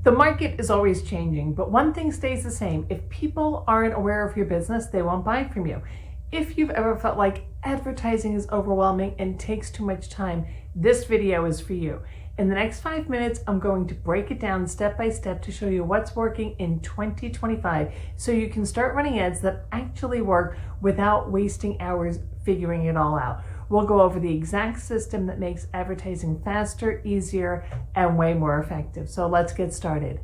The market is always changing, but one thing stays the same. If people aren't aware of your business, they won't buy from you. If you've ever felt like advertising is overwhelming and takes too much time, this video is for you. In the next 5 minutes, I'm going to break it down step by step to show you what's working in 2025 so you can start running ads that actually work without wasting hours figuring it all out. We'll go over the exact system that makes advertising faster, easier, and way more effective. So let's get started.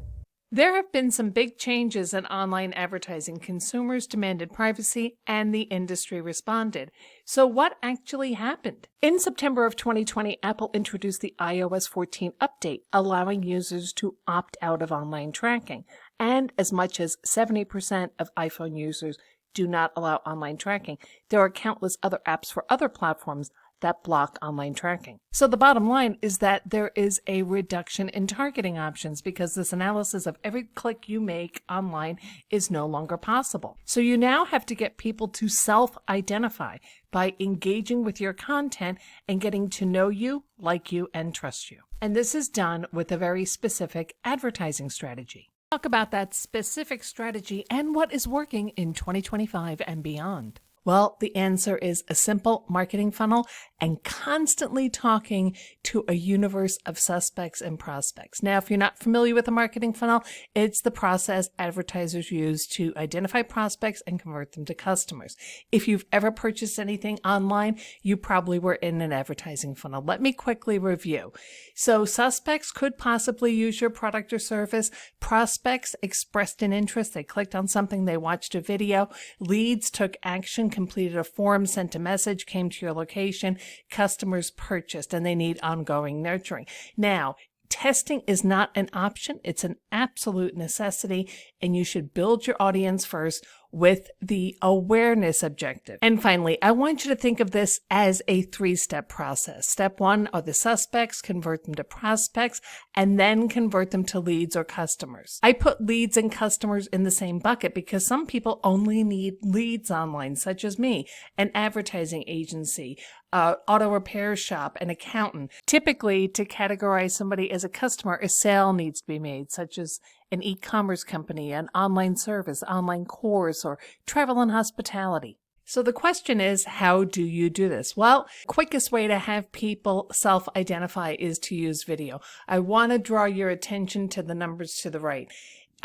There have been some big changes in online advertising. Consumers demanded privacy and the industry responded. So what actually happened? In September of 2020, Apple introduced the iOS 14 update, allowing users to opt out of online tracking. And as much as 70% of iPhone users do not allow online tracking. There are countless other apps for other platforms that block online tracking. So the bottom line is that there is a reduction in targeting options because this analysis of every click you make online is no longer possible. So you now have to get people to self-identify by engaging with your content and getting to know you, like you, and trust you. And this is done with a very specific advertising strategy. Talk about that specific strategy and what is working in 2025 and beyond. Well, the answer is a simple marketing funnel and constantly talking to a universe of suspects and prospects. Now, if you're not familiar with a marketing funnel, it's the process advertisers use to identify prospects and convert them to customers. If you've ever purchased anything online, you probably were in an advertising funnel. Let me quickly review. So suspects could possibly use your product or service. Prospects expressed an interest. They clicked on something, they watched a video. Leads took action, completed a form, sent a message, came to your location. Customers purchased, and they need ongoing nurturing. Now, testing is not an option. It's an absolute necessity, and you should build your audience first with the awareness objective. And finally, I want you to think of this as a 3-step process. Step 1 are the suspects, convert them to prospects, and then convert them to leads or customers. I put leads and customers in the same bucket because some people only need leads online, such as me, an advertising agency, auto repair shop, an accountant. Typically, to categorize somebody as a customer, a sale needs to be made, such as an e-commerce company, an online service, online course, or travel and hospitality. So the question is, how do you do this? Well, the quickest way to have people self-identify is to use video. I want to draw your attention to the numbers to the right.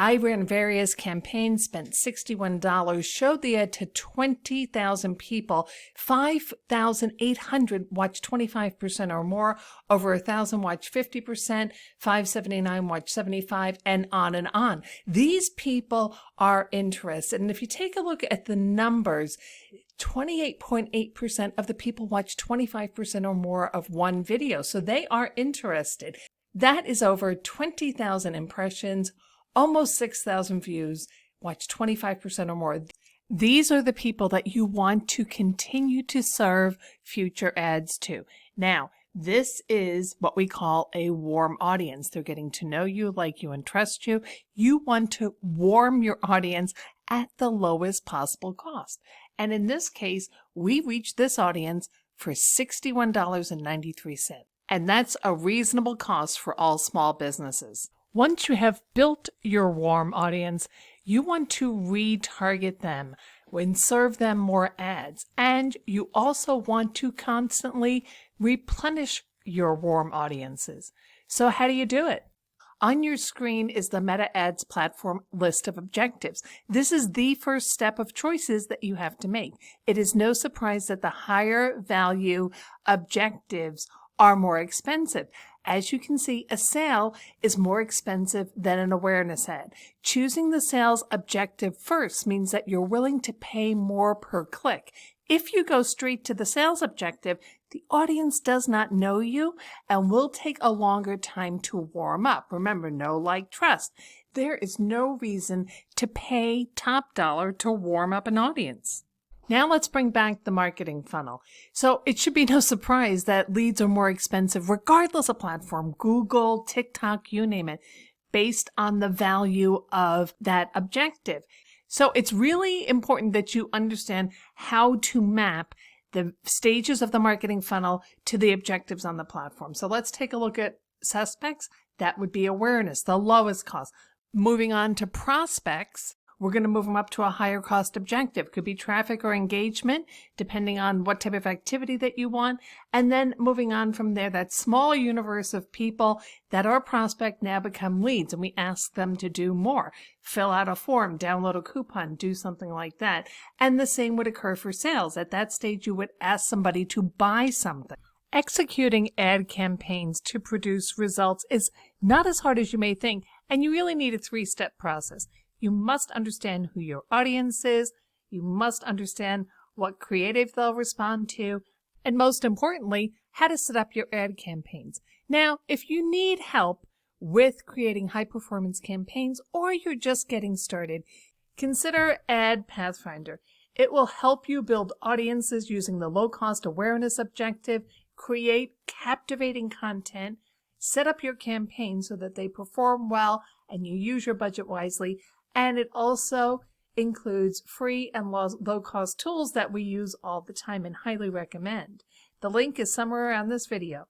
I ran various campaigns, spent $61, showed the ad to 20,000 people, 5,800 watched 25% or more, over 1,000 watched 50%, 579 watched 75%, and on and on. These people are interested. And if you take a look at the numbers, 28.8% of the people watch 25% or more of one video. So they are interested. That is over 20,000 impressions, almost 6,000 views, watch 25% or more. These are the people that you want to continue to serve future ads to. Now, this is what we call a warm audience. They're getting to know you, like you, and trust you. You want to warm your audience at the lowest possible cost. And in this case, we reached this audience for $61.93. And that's a reasonable cost for all small businesses. Once you have built your warm audience, you want to retarget them and serve them more ads. And you also want to constantly replenish your warm audiences. So how do you do it? On your screen is the Meta Ads platform list of objectives. This is the first step of choices that you have to make. It is no surprise that the higher value objectives are more expensive. As you can see, a sale is more expensive than an awareness ad. Choosing the sales objective first means that you're willing to pay more per click. If you go straight to the sales objective, the audience does not know you and will take a longer time to warm up. Remember, know, like, trust. There is no reason to pay top dollar to warm up an audience. Now let's bring back the marketing funnel. So it should be no surprise that leads are more expensive regardless of platform, Google, TikTok, you name it, based on the value of that objective. So it's really important that you understand how to map the stages of the marketing funnel to the objectives on the platform. So let's take a look at suspects, that would be awareness, the lowest cost. Moving on to prospects, we're going to move them up to a higher cost objective. Could be traffic or engagement, depending on what type of activity that you want. And then moving on from there, that small universe of people that are prospect now become leads, and we ask them to do more. Fill out a form, download a coupon, do something like that. And the same would occur for sales. At that stage, you would ask somebody to buy something. Executing ad campaigns to produce results is not as hard as you may think, and you really need a 3-step process. You must understand who your audience is, you must understand what creative they'll respond to, and most importantly, how to set up your ad campaigns. Now, if you need help with creating high-performance campaigns or you're just getting started, consider Ad Pathfinder. It will help you build audiences using the low-cost awareness objective, create captivating content, set up your campaign so that they perform well and you use your budget wisely. And it also includes free and low-cost tools that we use all the time and highly recommend. The link is somewhere around this video.